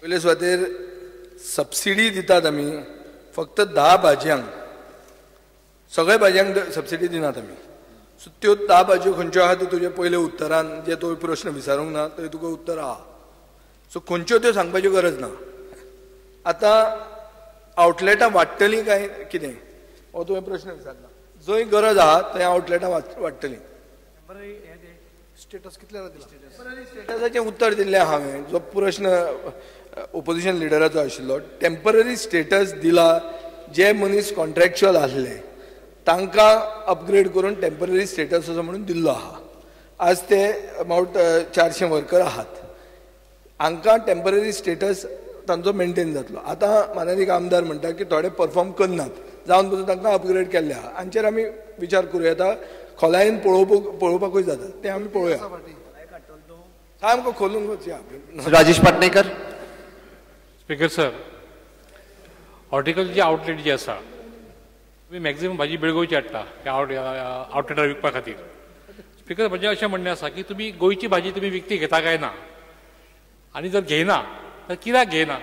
पयले सुवातेर सबसिडी दितात आमी फक्त 10 भाजयांक, सगळे भाजयांक सबसिडी दिनात आमी. सो त्यो 10 भाजयो खंयच्यो आहा त्यो तुजे पयले उत्तरान जे तुवें प्रश्न विचारूंक ना थंय तुका उत्तर आहा. सो खंयच्यो त्यो सांगपाची गरज ना. आतां आउटलेटां वाडटलीं काय कितें हो तुवें प्रश्न विचारला. जंय गरज आहा थंय आउटलेटां वाडटलीं. स्टेटस कितल्या स्टेटसाचें उत्तर दिल्लें हांवें. जो प्रश्न ओपोजिशन लिडराचो आशिल्लो, टेम्पररी स्टेटस दिला जे मनीस कॉन्ट्रॅक्च्युअल आसले तांकां अपग्रेड करून टेम्पररी स्टेटस असो म्हणून दिल्लो आहा. आज ते अबावट 400 वर्कर आहात. हांकां टेम्पररी स्टेटस तांचो मेंटेन जातलो. आतां माननीय आमदार म्हणटा की थोडे परफॉर्म करनात, जावन पसून तांकां अपग्रेड केल्ले आहा. हांचेर आमी विचार करूं येता. खोलायेन पळोवपाकूय जाता, तें आमी पळोवया. सामको खोलून वचया. Rajesh Patnekar. Speaker sir, horticulture outlet जी आसा तुमी मॅक्झिमम भाजी बेळगांवची हाडटा आउटलेटार विकपा खातीर. स्पीकर म्हजें अशें म्हणणें आसा की तुमी गोंयची भाजी तुमी विकती घेता काय ना, आनी जर घेयना तर कित्याक घेयना?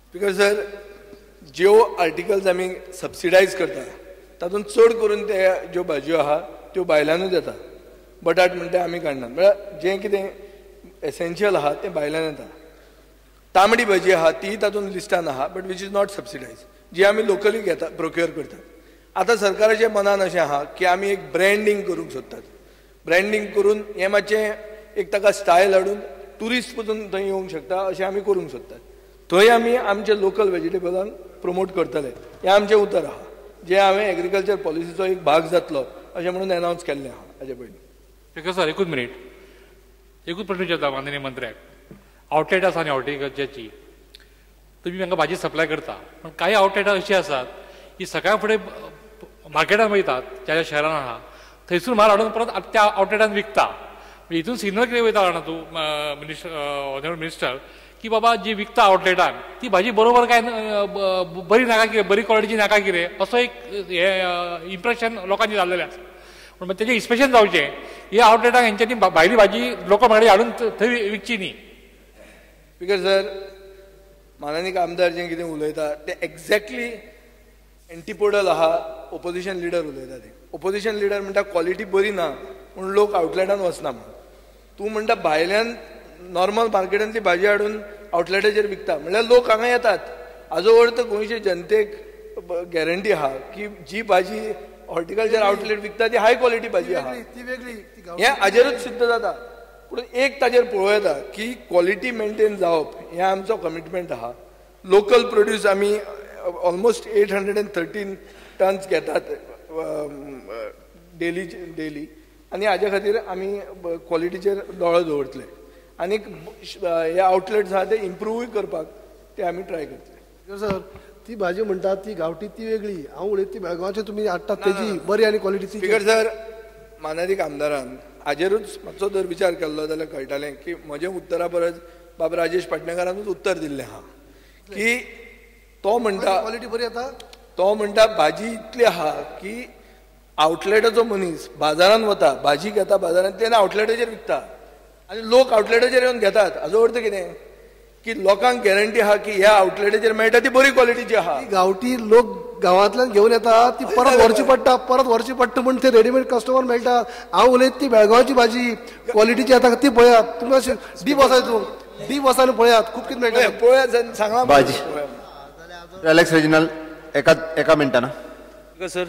स्पीकर सर, ज्यो आर्टिकल्स आमी सबसिडायज करता तातूंत चड करून ते ज्यो भाजयो आहा त्यो भायल्यानूच येता. बटाट म्हणटा आमी काडनात, म्हळ्यार जें कितें एसेन्शियल आहा तें भायल्यान येता. तांबडी भाजी आहा ती तातूंत लिस्टान आहा, but which is not subsidized, जी आमी लोकली घेता प्रोक्युअर करतात. आतां सरकाराच्या मनान अशें आहा की आमी एक ब्रँडींग करूंक सोदतात. ब्रँडींग करून हें मातशें एक ताका स्टायल हाडून ट्युरिस्ट पसून थंय येवंक शकता अशें आमी करूंक सोदतात. थंय आमी आमचे लोकल व्हेजिटेबलांक प्रमोट करतले. हें आमचें उतर आहा, जे हांवें एग्रीकल्चर पॉलिसीचो एक भाग जातलो अशें म्हणून अनावन्स केल्लें आहा हाजे पयलीं. स्पीकर सर, एकूच मिनीट, एकूच प्रश्न विचारता माननीय मंत्र्याक. आउटलेट आसा न्ही हॉर्टिकल्चरची, तुमी तांकां भाजी सप्लाय करता, पण काही आउटलेटां अशीं आसात की सकाळ फुडें मार्केटान वयतात ज्या ज्या शहरान आहा थंयसून म्हाल हाडून परत त्या आउटलेटान विकता. हितून सिग्नल कितें वयता जाणा तूं ऑनरेबल मिनिस्टर, की बाबा जी विकता आउटलेटान ती भाजी बरोबर काय बरी नाका कितें, बरी क्वॉलिटीची नाका कितें असो एक हे इम्प्रेशन लोकांनी जाल्लेलें आसा. पूण तेजें इन्स्पेक्शन जावचें. ह्या आउटलेटाक हेंच्यांनी भायली भाजी लोकल मार्केट हाडून थंय विकची न्ही. स्पीकर सर, माननीय आमदार जें कितें उलयता तें एक्झॅक्टली एंटीपोडल आहा ओपोजिशन लिडर उलयता तें. ओपोजिशन लिडर म्हणटा क्वॉलिटी बरी ना म्हणून लोक आउटलेटान वचना म्हणून. तूं म्हणटा भायल्यान नॉर्मल मार्केटांतली भाजी हाडून आउटलेटाचेर विकता, म्हणल्यार लोक हांगा येतात. हाजो अर्थ गोंयचे जनतेक गॅरंटी आहा की जी भाजी हॉर्टिकल्चर आउटलेट विकता ती हाय क्वॉलिटी भाजी आहा. हें हाजेरूच सिद्ध जाता. पूण एक ताजेर पळोवं येता की क्वॉलिटी मेंटेन जावप हें आमचो कमिटमेंट आहा. लोकल प्रोड्यूस आमी ऑलमोस्ट 813 टन्स घेतात डेली, आनी हाजे खातीर आमी क्वॉलिटीचेर दोळो दवरतले. आनी हे आउटलेट्स आहा ते इम्प्रूव्हय करपाक ते आमी ट्राय करतले. सर, ती भाजी म्हणटा ती गांवठी ती वेगळी, हांव उलयता ती बेळगांवची तुमी हाडटात तेजी बरी आनी क्वॉलिटीची. स्पीकर सर, माननीय आमदारान हाजेरूच मातसो जर विचार केल्लो जाल्यार कळटालें की म्हजें उत्तरा परस बाब राजेश पाटणेकरानूच उत्तर दिल्लें आहा की तो म्हणटा क्वॉलिटी बरी येता. तो म्हणटा भाजी इतली आहा की आउटलेटाचो मनीस बाजारान वता, भाजी घेता बाजारान, तेन्ना आउटलेटाचेर विकता आनी लोक आउटलेटाचेर येवन घेतात. हाजो अर्थ कितें की लोकांक गॅरंटी आहा की ह्या आउटलेटाचेर मेळटा ती बरी क्वॉलिटीची आहा. गांवठी लोक गांवांतल्यान घेवन येतात, ती परत व्हरची पडटा म्हणून ते रेडीमेड कस्टमर मेळटा. हांव उलयता ती बेळगांवची भाजी क्वॉलिटीची येता ती पळयात. तुमी अशें डीप वसाय तूं डीप वसान पळयात, खूब कितें मेळटा पळयात. सांगा भाजी एलेक्स रिजनल एका मिनटान. Sir,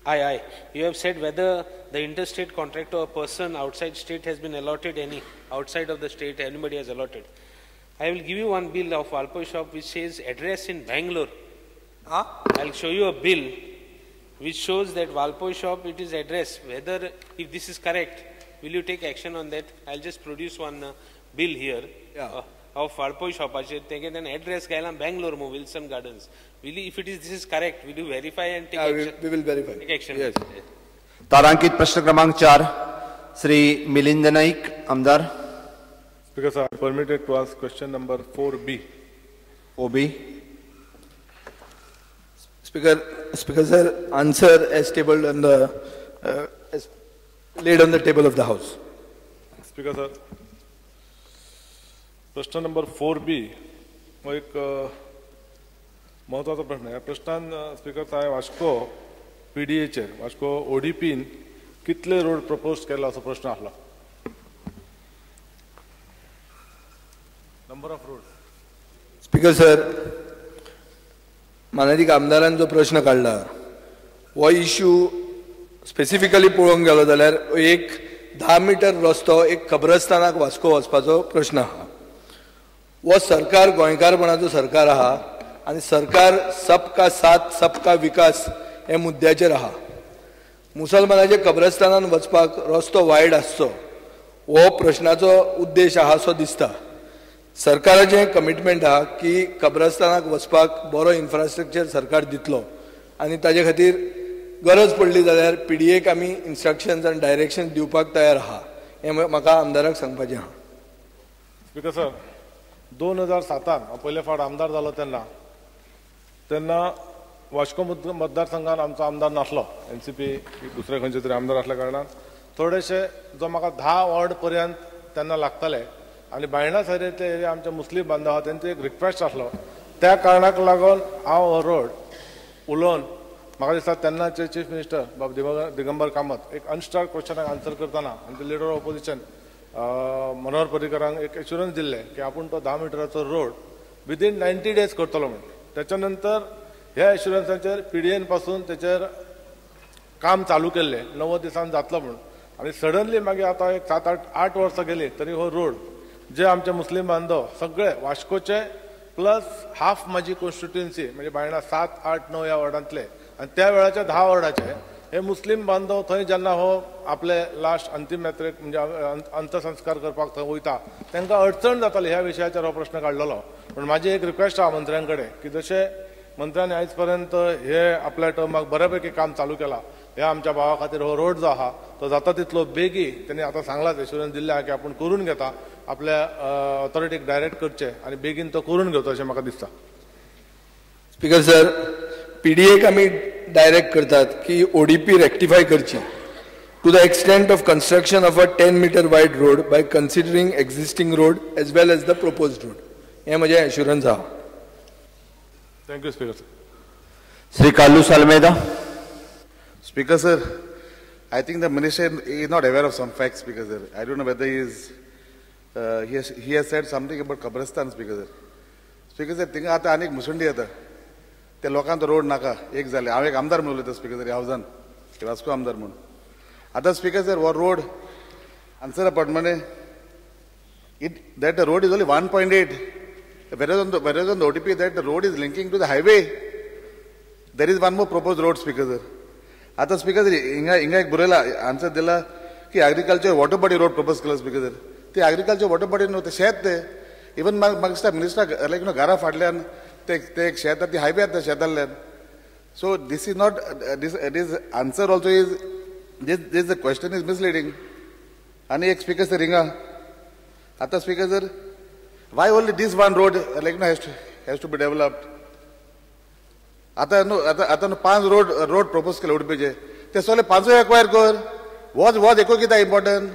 I, you have said whether the interstate contractor or person outside state has been allotted any, outside of the state anybody has allotted. I will give you one bill of Valpo shop which says address in Bangalore. I'll show you a bill which shows that Valpo shop it is address. Whether if this is correct, will you take action on that? I'll just produce one bill here. Yeah. Of Valpo shop, taken an address Gailam Bangalore, Wilson Gardens. Will you, if this is correct, will you verify and take action? We will verify. Take action. Yes. तारांकित प्रश्न क्रमांक 4 श्री मिलिंद नाईक आमदार. Because I am permitted to ask question number 4B. OB. Speaker sir, answer as tabled on the as laid on the table of the House. Speaker sir, प्रश्न number 4B हो एक महत्वाचा प्रश्न आहे. प्रश्नान स्पीकर साहेब वास्को PDAचेर वास्को ODPन कितले रोड प्रपोज केला असो प्रश्न आसलो. Number of road. Speaker sir, मानादीक आमदारान जो प्रश्न काढला हो इश्यू स्पेसिफिकली पळोवंक गेलो जाल्यार एक 10 मीटर रस्तो एक कब्रस्तानाक वास्को वचपाचो प्रश्न आहा. वो सरकार गोंयकारपणाचो सरकार आहा आनी सरकार सबका साथ सबका विकास हे मुद्द्याचेर आहा. मुसलमानाचे कब्रस्तानान वचपाक रस्तो वायड आसचो हो प्रश्नाचो उद्देश आहा असो दिसता. सरकाराचें कमिटमेंट आहा की कब्रस्तानाक वचपाक बरो इन्फ्रास्ट्रक्चर सरकार दितलो आनी ताजे खातीर गरज पडली जाल्यार PDAक आमी इन्स्ट्रक्शन्स आनी डायरेक्शन दिवपाक तयार आहा. हें म्हाका आमदाराक सांगपाचें आहा. स्पीकर सर, 2007 हांव पयले फावट आमदार जालो तेन्ना वास्को मतदारसंघात आमचो आमदार नासलो. NCP दुसरे खंयचे तरी आमदार आसल्या कारणान थोडेशे जो म्हाका 10 वॉर्ड पर्यंत तेन्ना लागताले आनी बायणा सायडीतले एरिया आमचे मुस्लीम बांदव आहा तेंचो एक रिक्वेस्ट आसलो. त्या कारणाक लागून हांव हो रोड उलोवन म्हाका दिसता तेन्नाचे चीफ मिनिस्टर बाब दिगंबर कामत एक अनस्ट्रक्ट क्वेश्चनाक आन्सर करतना आमचे लिडर ऑफ ऑपोजिशन मनोहर पर्रीकरांक एक एश्युरन्स दिल्ले की आपूण तो 10 मिटराचो रोड विदीन 90 डेज करतलो म्हणून. त्याच्या नंतर ह्या एश्युरन्साचेर PDAन पासून तेचेर काम चालू केल्लें 90 दिसान जातलो म्हणून. आनी सडनली मागीर आतां एक 7-8 वर्सां गेली तरी हो रोड जे आमचे मुस्लीम बांदव सगळे वास्कोचे प्लस हाफ माझी कॉन्स्टिट्युएन्सी म्हणजे बायणा 7, 8, 9 ह्या वॉर्डांतले आनी त्या वेळाच्या 10 वॉर्डाचे हे मुस्लीम बांदव थंय जेन्ना हो आपले लास्ट अंतिम यात्रेक म्हणजे अंत्यसंस्कार करपाक थंय वयता तांकां अडचण जाताली. ह्या विशयाचेर हो प्रश्न काडलेलो. पूण म्हाजी एक रिक्वेस्ट आहा मंत्र्यां कडेन की जशे मंत्र्यांनी आयज पर्यंत हे आपल्या टर्माक बऱ्यापैकी काम चालू केला. ह्या आमच्या भावा खातीर हो रोड जो आहा तो जाता तितलो बेगी त्यांनी आता सांगलाच एश्युरन्स दिल्ले आहा की आपूण करून घेता. आपल्या ऑथॉरिटीक डायरेक्ट करचे आनी बेगीन तो करून घेवचो अशें म्हाका दिसता. स्पीकर सर, PDAक आमी डायरेक्ट करतात की ODP रेक्टिफाय करची to the extent of construction of a 10 metre wide road by considering existing road as well as the proposed road. हे म्हजें एश्युरन्स आहा. Thank you speaker sir. Shri Carlos Almeida. Speaker sir, I think the minister is not aware of some facts, Speaker sir. I don't know whether he has said something about Kabristan, Speaker sir. Speaker sir, थिंगा आता अनेक मुसंडी येता. त्या लोकांचा road नाका एक झाले. हांव एक आमदार म्हणून उलयता स्पीकर सर हावजान वास्को आमदार म्हणून. आता स्पीकर सर हो रोड आन्सर पडमणे that the road is only 1.8, whereas on the ODP that the road is linking to the highway. There is one more proposed road, Speaker sir. आता speaker sir हिंगा एक बरयला answer दिला की agriculture water body road propose केला speaker sir. ते agriculture water body न्हू ते शेत ते इवन म्हाका दिसता मिनिस्टर लायक नो घरा फाटल्यान ते एक शेत ती हायवे आसा शेतांतल्यान. So this is not this answer also is this the question is misleading. आनी एक स्पीकर सर हिंगा आता speaker sir why only this one road like no has to be developed. आता न्हू 5 रोड प्रपोज केले उडपीचे ते सगळे 5 एक्वायर कर. वॉज एको कित्याक इम्पॉर्टंट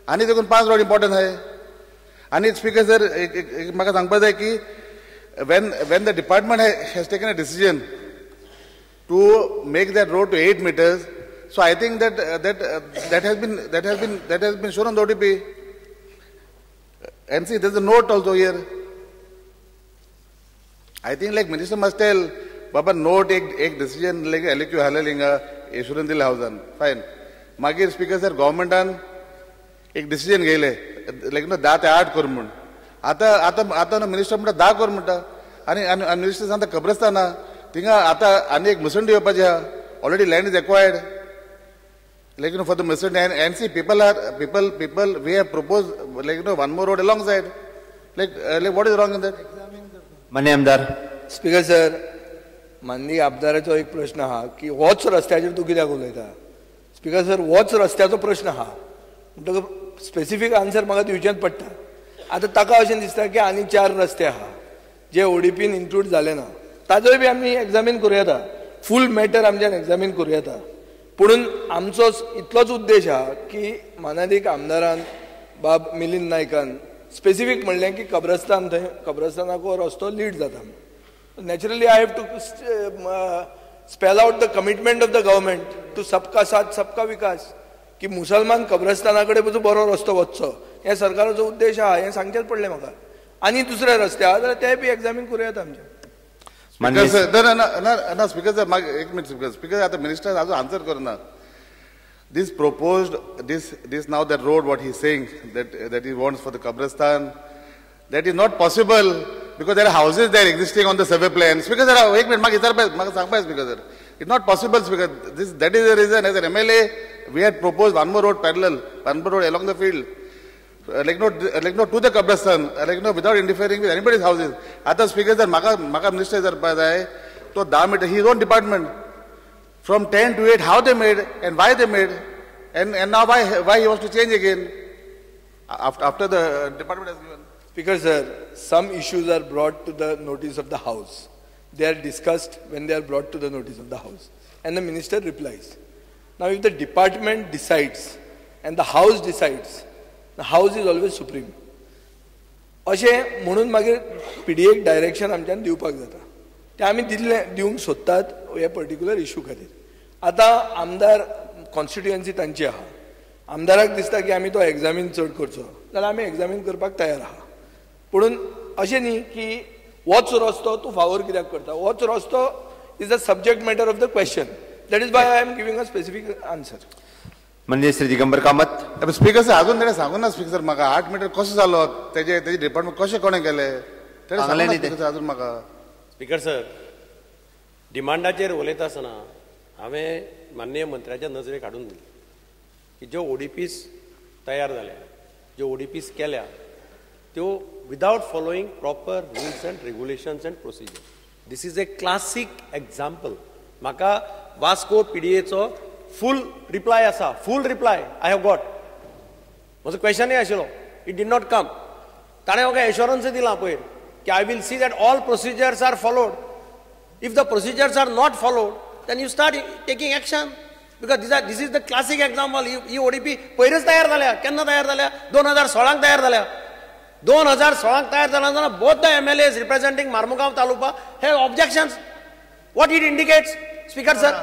आनी देखून 5 रोड इम्पॉर्टंट आहे. आनी स्पीकर सर म्हाका सांगपाक जाय की when the department has taken a decision to make that road to 8 meters, so I think that has been shown on the ODP. And see, there is a note also here. I think like minister must tell Baba note एक decision लायक एलिक्यू हालेल हिंगा assurance दिले हावजान fine. मागीर speaker sir गव्हर्मेंटान एक decision घेयले लायक 10 ते 8 कर म्हूण. आता minister म्हणटा 10 कर म्हणटा आनी मिनिस्टर सांगता कब्रस्तान आहा थिंगा आतां आनी एक मुसंडी येवपाची आहा. Already land is acquired like for the मुसंडी and see people we have propose like one more road along side like what is wrong in that. माननीय आमदार. स्पीकर सर, माननीय आमदाराचो एक प्रश्न आहा की होच रस्त्याचेर तूं कित्याक उलयता. स्पीकर सर, होच रस्त्याचो प्रश्न आहा म्हणटकच स्पेसिफीक आन्सर म्हाका दिवचेंच पडटा. आतां ताका अशें दिसता की आनी 4 रस्ते आहा जे ODPन इन्क्लूड जाले ना. ताजोय बी आमी एग्जामीन करूं येता. फूल मॅटर आमच्यान एग्जामीन करूं येता. पुणून आमचो इतलोच उद्देश आहा की मानादीक आमदारान बाब मिलिंद नायकान स्पेसिफीक म्हणलें की कब्रस्तान थंय कब्रस्तानाको रस्तो लीड जाता. Naturally I have to spell out the commitment of the government to सबका साथ सबका विकास की मुसलमान कब्रस्तानाकडे बरो रस्तो वचचो हे सरकाराचो उद्देश आहा हे सांगचेच पडलें म्हाका. आनी दुसरे रस्ते आहा जाल्यार ते बी एक्झामीन करूं येता आमचे. स्पीकर सर म्हाका एक मिनिट स्पीकर आतां मिनिस्टर आजून आन्सर करना. This proposed, this now that road, what he's saying, that he wants for the Kabristan, that is not possible because there are houses there existing on the survey plan. Speaker sir, एक minute, Speaker sir. It's not possible, Speaker. That is the reason, as an MLA, we had proposed one more road parallel, one more road along the field, like not to the Kabristan, without interfering with anybody's houses. Other Speaker sir, Maka Minister sir, to 10 meter, his own department. From 10 to 8, how they made and why they made, and now why he wants to change again after the department has given. Speaker sir, some issues are brought to the notice of the House. They are discussed when they are brought to the notice of the House, and the minister replies. Now, if the department decides and the House decides, the House is always supreme. अशें म्हणून मागीर PDAक direction आमच्यान दिवपाक जाता. ते आमी दिवंक सोदतात हे पर्टिक्युलर इश्यू खातीर. आतां आमदार कॉन्स्टिट्युएन्सी तांची आहा. आमदाराक दिसता की आमी तो एग्जामीन चड करचो जाल्यार आमी एग्जामीन करपाक तयार आहा. पुणून अशें न्ही की होच रस्तो तूं फावोर कित्याक करता. होच रस्तो is the subject matter of the question. That is why I am giving a specific answer. म्हणजे श्री दिगंबर कामत. स्पीकर सर अजून ताणें सांगून ना स्पीकर सर म्हाका 8 मीटर कसो जालो तेजे डिपार्टमेंट कशें कोणें केलें तेणें सांगलें न्ही अजून म्हाका. स्पीकर सर, डिमांडाचेर उलयता आसतना हांवें माननीय मंत्र्याच्या नजरेक हाडून दिली की ज्यो ODPs तयार जाल्या, ज्यो ODPs केल्या त्यो without following proper rules and regulations and procedure. This is a classic example. म्हाका वास्को PDAचो फूल रिप्लाय आसा, फूल रिप्लाय आय हॅव गॉट. म्हजो क्वेश्चनय आशिल्लो, इट डीड नॉट कम. ताणें म्हाका एश्योरन्स दिला पयर की I will see that all procedures are followed. If the procedures are not followed, then you start taking action. Because this is the classic example. He ODP पयरच तयार जाल्या. केन्ना तयार जाल्या? 2016 तयार जाल्या. 2016 तयार जाल्यानंतर both the MLAs representing Marmugao Taluka have objections. What it indicates, Speaker sir?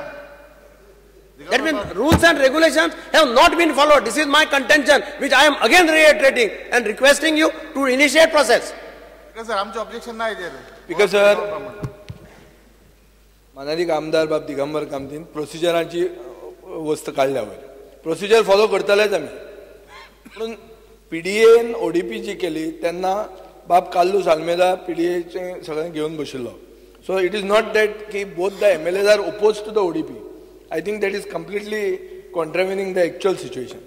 That means rules and regulations have not been followed. This is my contention, which I am again reiterating and requesting you to initiate process. Sir आमचे objection नाही ते. Speaker sir, माननीय आमदार बाब दिगंबर कामतीन प्रोसिजरांची वस्त काडल्या वयर. Procedure follow करतलेच आमी. पूण PDAन ODP जी केली तेन्ना बाब काल्लू साल्मेदा PDAचें सगळें घेवन बशिल्लो. So it is not that की both the MLAs are oppose to the ODP. I think that is completely contravening the actual situation.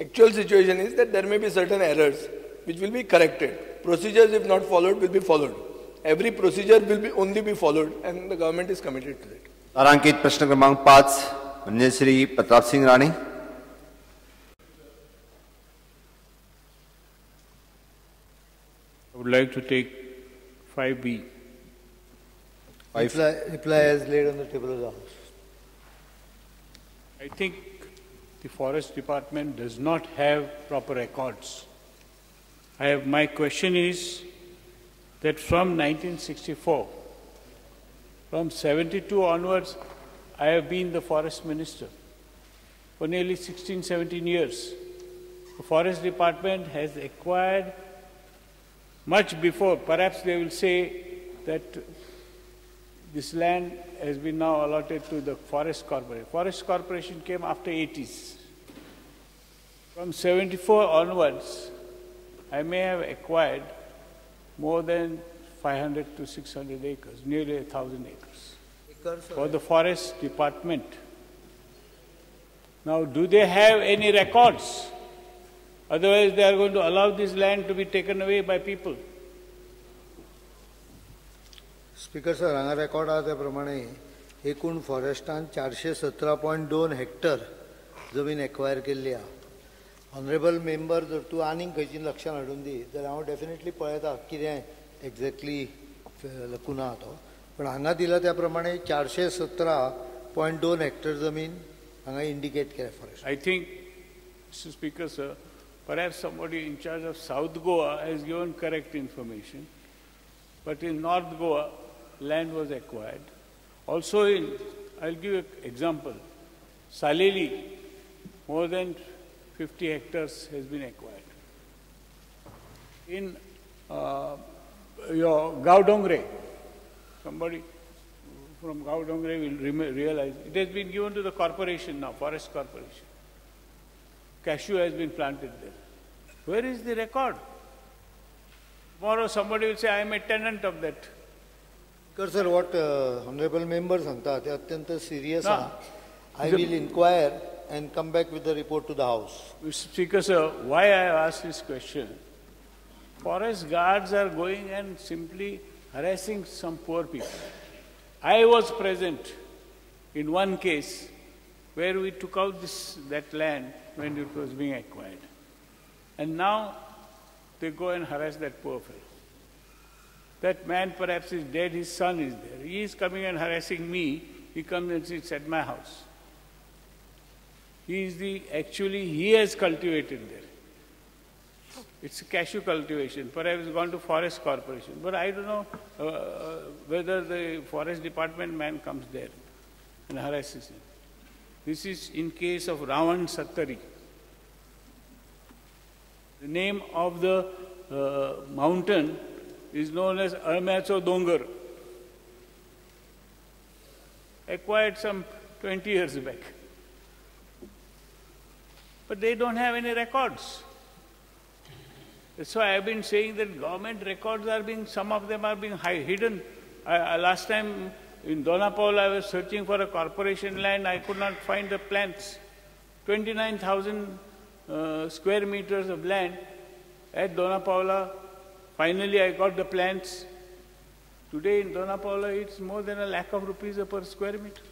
Actual situation is that there may be certain errors which will be corrected. Procedures, if not followed, will be followed. Every procedure will be only be followed, and the government is committed to it. तारांकित प्रश्न क्रमांक 5 म्हणजे Shri Pratap Singh Rane. I would like to take 5B. Reply as laid on the table of the House. I think the Forest Department does not have proper records. My question is that from 1964, from 72 onwards, I have been the Forest Minister for nearly 16-17 years. The Forest Department has acquired much before. Perhaps they will say that this land has been now allotted to the Forest Corporation. Forest Corporation came after 80s. From 74 onwards, I may have acquired more than 500 to 600 acres, nearly 1,000 acres for the Forest Department. Now, do they have any records? Otherwise, they are going to allow this land to be taken away by people. Speaker sir, हांगा record आहा त्या प्रमाणे एकूण फॉरेस्टान 417.2 Hector जमीन acquire केल्ली आहा. Honourable member, जर तूं आनीक खंयची लक्षांत हाडून दी जाल्यार हांव डेफिनेटली पळयता कितें एक्झॅक्टली लकून आहा तो. पण हांगा दिला त्या प्रमाणे 417.2 हेक्टर जमीन हांगा इंडिकेट केल्या forest. I think, Mr. Speaker, sir, Perhaps somebody in charge of South Goa has given correct information, but in North Goa, land was acquired. Also I'll give you an example. Saleli, more than 50 hectares has been acquired. In your Gaudongre, somebody from Gaudongre will realize, it has been given to the corporation now, Forest Corporation. Cashew has been planted there. Where is the record? Tomorrow somebody will say, I am a tenant of that. Sir, what honorable member sangta, they atyanta serious. I will inquire and come back with the report to the House. Mr. Speaker, sir, why I ask this question? Forest guards are going and simply harassing some poor people. I was present in one case where we took out that land when it was being acquired. And now they go and harass that poor fellow. That man perhaps is dead, his son is there. He is coming and harassing me. He comes and sits at my house. He has cultivated there. It's a cashew cultivation. Perhaps it's gone to Forest Corporation. But I don't know whether the Forest Department man comes there and harasses him. This is in case of Ravan Sattari. The name of the mountain is known as Armacho Dongar. Acquired some 20 years back. But they don't have any records. That's why I've been saying that government records are some of them are being hidden. Last time in Donapaula, I was searching for a corporation land. I could not find the plans. 29,000 square meters of land at Donapaula. Finally, I got the plans. Today in Donapaula, it's more than ₹1,00,000 per square meter.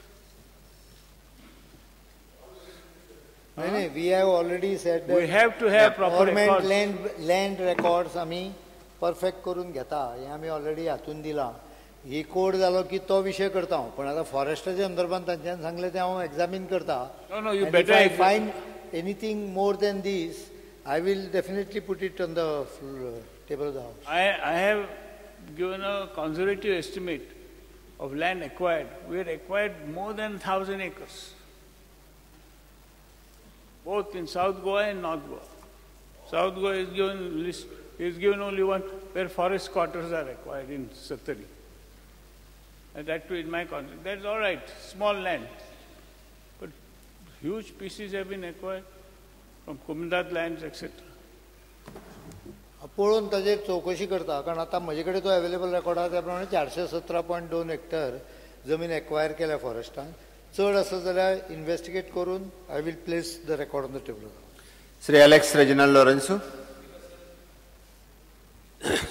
We have already said that we have to have proper records. land records आम्ही perfect करून घेता हे आम्ही already हातून दिला ही code जालो की तो विषय करता हांव पण आता फॉरेस्टाच्या संदर्भात तांच्यान सांगले ते हांव examine करता. No, you and better if I find anything more than this, I will definitely put it on the table of the House. I have given a conservative estimate of land acquired. We had acquired more than 1,000 acres. Both in South Goa and North Goa. South Goa is given only one where forest quarters are acquired in Sattari. And that too in my country. That's all right, small land. But huge pieces have been acquired from Kumandat lands, etc. पळोवन ताजेर चौकशी करता कारण आता म्हजे कडेन तो available record आहा त्या प्रमाणे 417.2 हेक्टर जमीन एक्वायर केल्या फॉरेस्टान. चड आसा जाल्यार इन्व्हेस्टिगेट करून I will place the record on the table. Shri Alex Reginald Lourenco.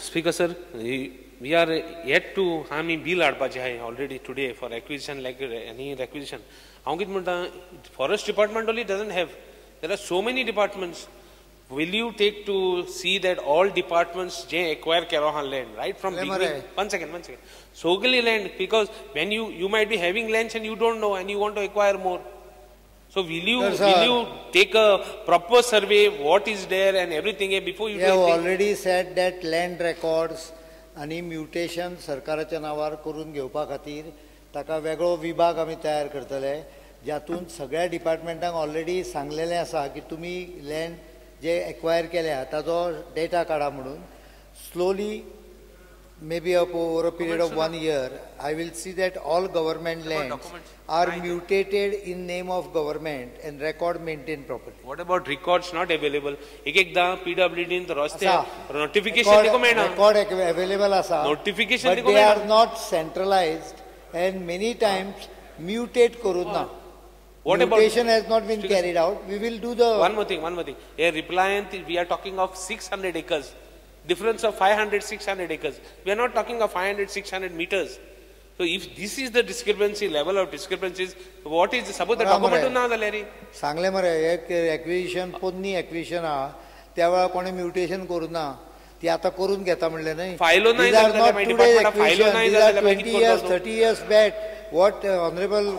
Speaker sir, we are yet to आमी bill हाडपाचें आहाय already today for acquisition like any acquisition. हांव कितें म्हणटा forest department only doesn't have. There are so many departments. Will you take to see that all departments acquire Karahan land, right from beginning? One second. Sogli land, because when you might be having lands and you don't know and you want to acquire more. So will you take a proper survey, what is there and everything before you do anything? You have already said that land records आणि mutation सरकाराच्या नावार करून घेवपा खातीर ताका वेगळो विभाग आमी तयार करतले ज्यातून सगळ्या डिपार्टमेंटांक ऑलरेडी सांगलेलें आसा की तुमी लँड जे एक्वायर केल्या ताजो डेटा काडा म्हणून. Slowly maybe over a period of 1 year, I will see that all government lands are mutated in name of government and record maintained properly. What about records not available? Ekda PWD in the raste notification deko maina. Record available asa. Notification but they are not centralized and many times mutate koruna. What mutation about, has not been carried out. We will do the one more thing. A replyant, we are talking of 600 acres. Difference of 500-600 acres. We are not talking of 500-600 meters. So if this is the discrepancy, level of discrepancies, what is suppose the document ना जाल्यारी? सांगले मरे एक acquisition पोन्नी acquisition आ त्यावेळा कोणी mutation करून ना ती आता करून घेता म्हणले नाही. फायलो नाही जाल्यार माहिती पडटा फायलो नाही जाल्यार 20 years 30 years back what honorable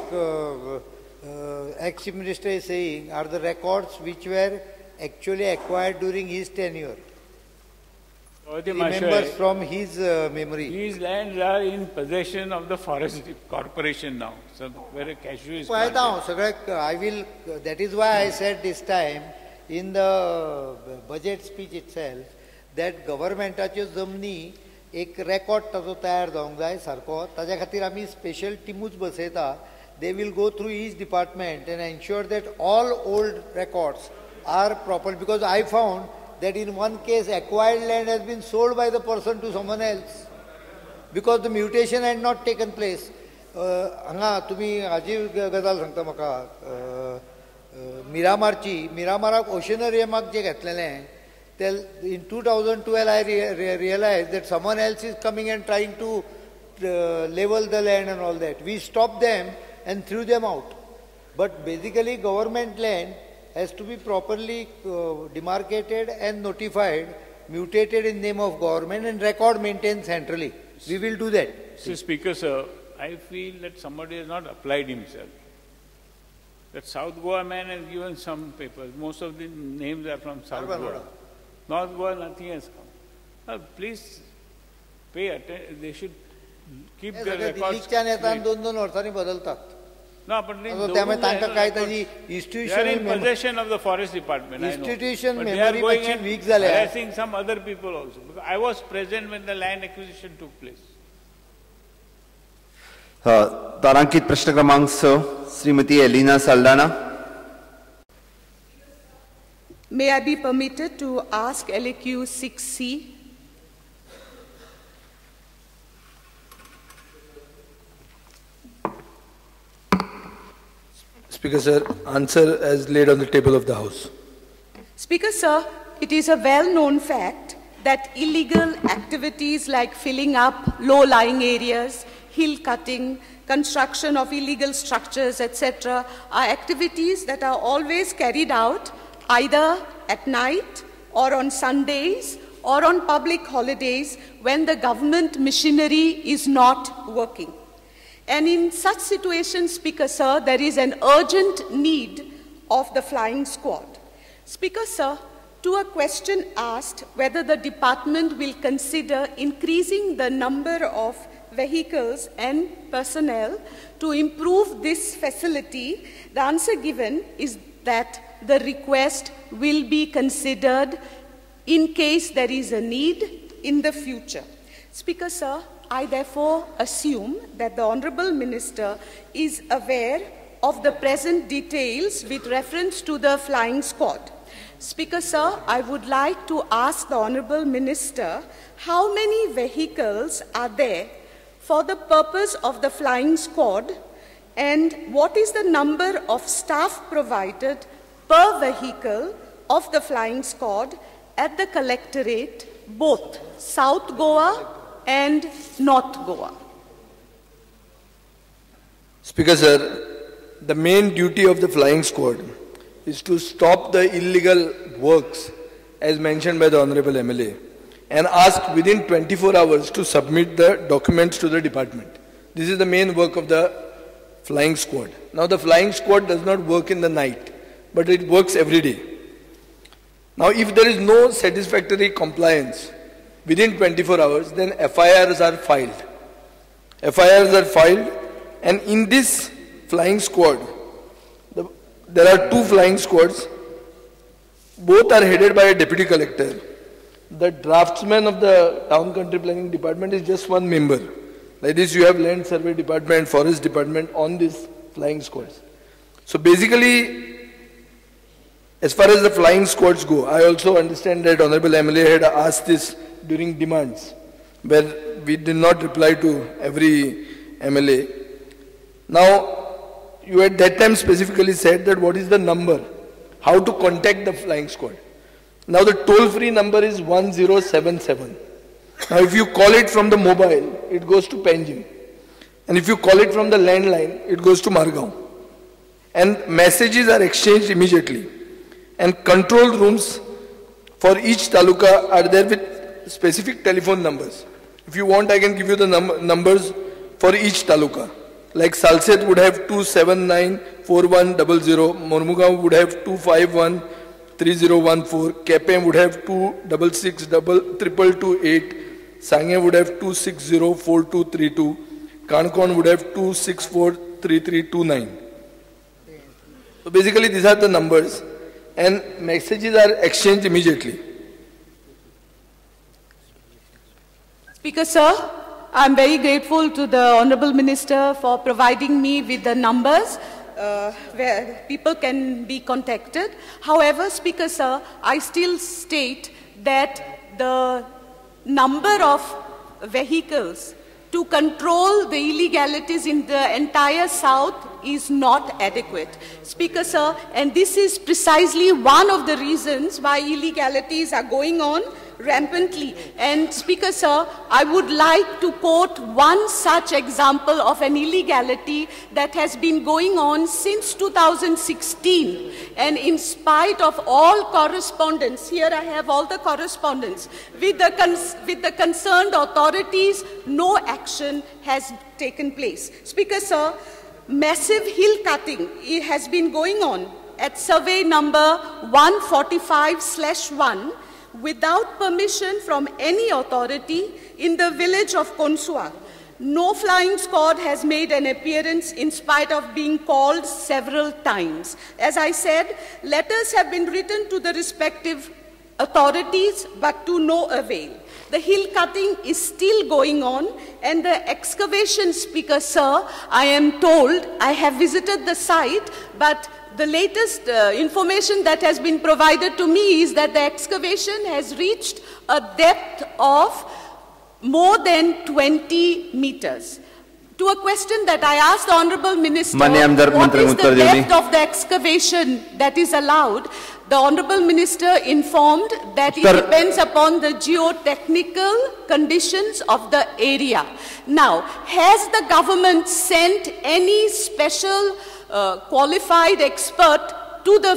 ex-chief minister is saying are the records which were actually acquired during his tenure. He remembers from his memory. These lands are in possession of the Forest Corporation now. So very casual. I will. That is why I said this time in the budget speech itself that governmentaच्यो जमनी एक record ताजो तयार जावंक जाय सारको. ताज्या खातीर आमी special teamूच बसयता. They will go through each department and ensure that all old records are proper. Because I found that in one case acquired land has been sold by the person to someone else because the mutation had not taken place. हांगा तुमी हाजी गजाल सांगता म्हाका मिरामाराक ओशनरियमाक जे घेतलेलें ते in 2012 I realized that someone else is coming and trying to level the land and all that. We stopped them and threw them out. But basically government land has to be properly demarcated and notified, mutated in name of government and record maintained centrally. We will do that. Mr. Speaker, sir, I feel that somebody has not applied himself. That South Goa man has given some papers. Most of the names are from South Goa. North Goa, nothing has come. Please pay attention. They should keep their records. No, but they are in possession of the Forest Department. Institution I know. But they are going and harassing some other people also. Because I was present when the land acquisition took place. तारांकित प्रश्न क्रमांक 6 Shrimati Elina Saldanha. May I be permitted to ask LAQ 6C? Speaker, sir, answer as laid on the table of the House. Speaker, sir, it is a well-known fact that illegal activities like filling up low-lying areas, hill cutting, construction of illegal structures, etc., are activities that are always carried out either at night or on Sundays or on public holidays when the government machinery is not working. And in such situations, Speaker, sir, there is an urgent need of the flying squad. Speaker, sir, to a question asked whether the department will consider increasing the number of vehicles and personnel to improve this facility, the answer given is that the request will be considered in case there is a need in the future. Speaker, sir, I therefore assume that the Honourable Minister is aware of the present details with reference to the flying squad. Speaker, sir, I would like to ask the Honourable Minister how many vehicles are there for the purpose of the flying squad and what is the number of staff provided per vehicle of the flying squad at the collectorate, both South Goa and North Goa. Speaker, sir, the main duty of the flying squad is to stop the illegal works as mentioned by the Honourable MLA and ask within 24 hours to submit the documents to the department. This is the main work of the flying squad. Now the flying squad does not work in the night, but it works every day. Now if there is no satisfactory compliance within 24 hours, then FIRs are filed. FIRs are filed, and in this flying squad, there are two flying squads. Both are headed by a deputy collector. The draftsman of the town country planning department is just one member. Like this, you have land survey department, forest department on these flying squads. So basically, as far as the flying squads go, I also understand that Honourable MLA had asked this during demands, where we did not reply to every MLA. Now, you at that time specifically said that what is the number, how to contact the flying squad. Now the toll-free number is 1077. Now if you call it from the mobile, it goes to Panjim. And if you call it from the landline, it goes to Margao. And messages are exchanged immediately. And control rooms for each taluka are there with specific telephone numbers. If you want, I can give you the numbers for each taluka. Like Salset would have 2794100, Mormugaon would have 251 3014, Kepe would have 2662228, Sangye would have 2604232, Kankon would have 2643329. So basically these are the numbers, and messages are exchanged immediately. Speaker Sir, I am very grateful to the Honourable Minister for providing me with the numbers where people can be contacted. However, Speaker Sir, I still state that the number of vehicles to control the illegalities in the entire South is not adequate. Speaker Sir, and this is precisely one of the reasons why illegalities are going on rampantly. And Speaker Sir, I would like to quote one such example of an illegality that has been going on since 2016. And in spite of all correspondence, here I have all the correspondence, with the concerned authorities, no action has taken place. Speaker Sir, massive hill cutting has been going on at survey number 145/1 without permission from any authority in the village of Konsua. No flying squad has made an appearance in spite of being called several times. As I said, letters have been written to the respective authorities, but to no avail. The hill cutting is still going on, and the excavation, Speaker Sir, I am told, I have visited the site, but the latest information that has been provided to me is that the excavation has reached a depth of more than 20 meters. To a question that I asked the Honourable Minister, what is the depth of the excavation that is allowed, the Honourable Minister informed that it depends upon the geotechnical conditions of the area. Now, has the government sent any special qualified expert to the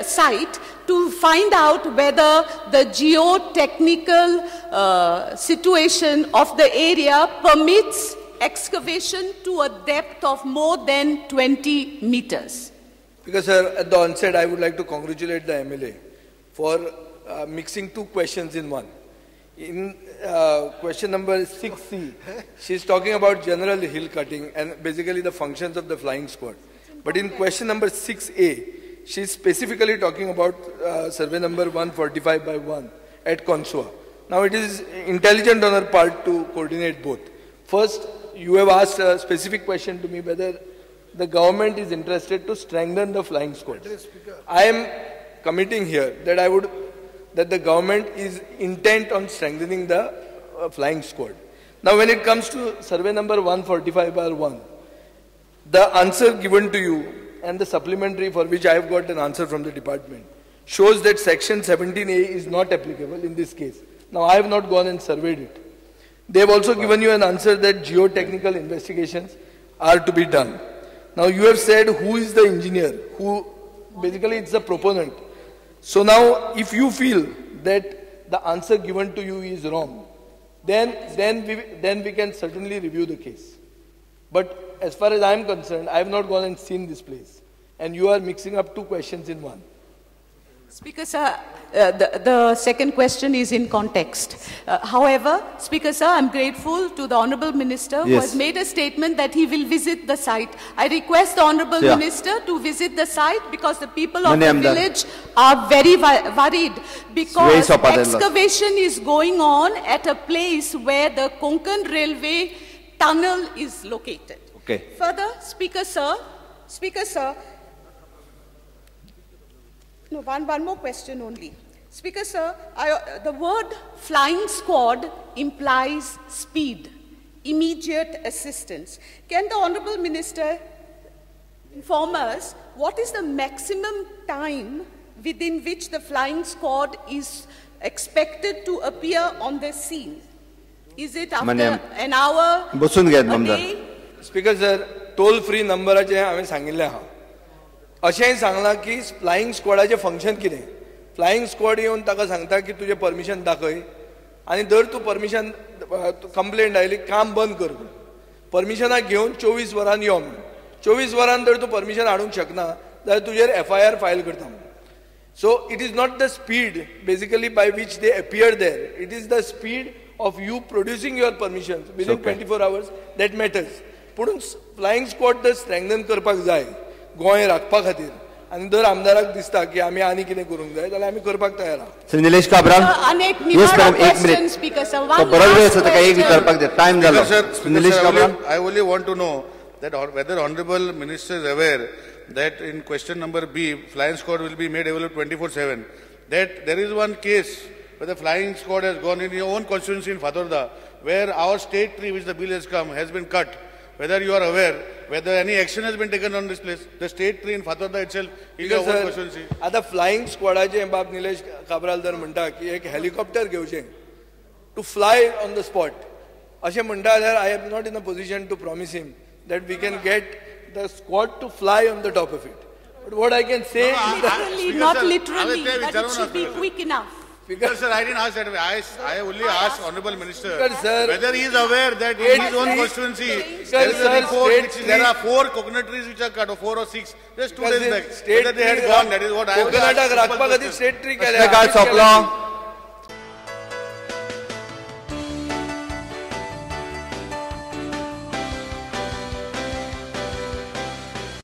site to find out whether the geotechnical situation of the area permits excavation to a depth of more than 20 meters? Because, sir, at the onset, I would like to congratulate the MLA for mixing two questions in one. In question number 6C, she's talking about general hill cutting and basically the functions of the flying squad. But in question number 6A, she's specifically talking about survey number 145/1 at Konsua. Now, it is intelligent on her part to coordinate both. First, you have asked a specific question to me whether the government is interested to strengthen the flying squad. I am committing here that the government is intent on strengthening the flying squad. Now, when it comes to survey number 145/1, the answer given to you and the supplementary for which I have got an answer from the department shows that section 17A is not applicable in this case. Now, I have not gone and surveyed it. They have also given you an answer that geotechnical investigations are to be done. Now, you have said who is the engineer, who basically it's the proponent. So now, if you feel that the answer given to you is wrong, then we can certainly review the case. But as far as I am concerned, I have not gone and seen this place. And you are mixing up two questions in one. Speaker Sir, the second question is in context. However, Speaker Sir, I am grateful to the Honourable Minister who has made a statement that he will visit the site. I request the Honourable Minister to visit the site because the people of the village are very worried because excavation is going on at a place where the Konkan Railway tunnel is located. Okay. Further, Speaker Sir, no, one more question only. Speaker Sir, the word flying squad implies speed, immediate assistance. Can the Honourable Minister inform us what is the maximum time within which the flying squad is expected to appear on the scene? Is it after an hour, a day? Speaker Sir, toll-free number I have सांगिल्लें आहा. अशेंय सांगलां की flying स्क्वॉडाचें function कितें. Flying squad येवन ताका सांगता की तुजें परमिशन दाखय आनी जर तूं परमिशन कंप्लेंट आयली काम बंद कर. परमिशनाक घेवन 24 वरान यो म्हणून. 24 वरान जर तूं परमिशन हाडूंक शकना जाल्यार तुजेर FIR फायल करता म्हणून. So it is not the speed basically by which they appear there. It is the speed of you producing your permissions within 24 hours that matters. Pudun flying squad the strengthen करपाक जाय गोंय राखपा खातीर आनी दर आमदाराक दिसता की आमी आनी कितें करूंक जाय जाल्यार आमी करपाक तयार आहा. श्री निलेश काब्राल येस मॅडम एक मिनिट तो बरोबर वेळ आसा ताका एक विचारपाक दे टाइम जालो. Nilesh Cabral I only want to know that whether honorable minister is aware that in question number B, flying squad will be made available 24/7. That there is one case where the flying squad has gone in your own constituency in Fatorda, where our state tree, which the bill has come, has been cut. Whether you are aware, whether any action has been taken on this place, the state tree in Fatorda itself is your own constituency. आता flying स्क्वॉडाचे बाब निलेश काब्राल तर म्हणटा की एक helicopter घेवचें to fly on the spot अशें म्हणटा जाल्यार I am not in a position to promise him that we can get the squad to fly on the top of it. But what I can say is that not literally, but it should be quick enough. Because sir, I didn't ask that way. I only asked honorable minister sir, whether he is aware that in his own constituency there is a report there are 4 coconut trees which are cut, or 4 or 6, just 2 days back. Whether they had gone, that is what I am asking. state tree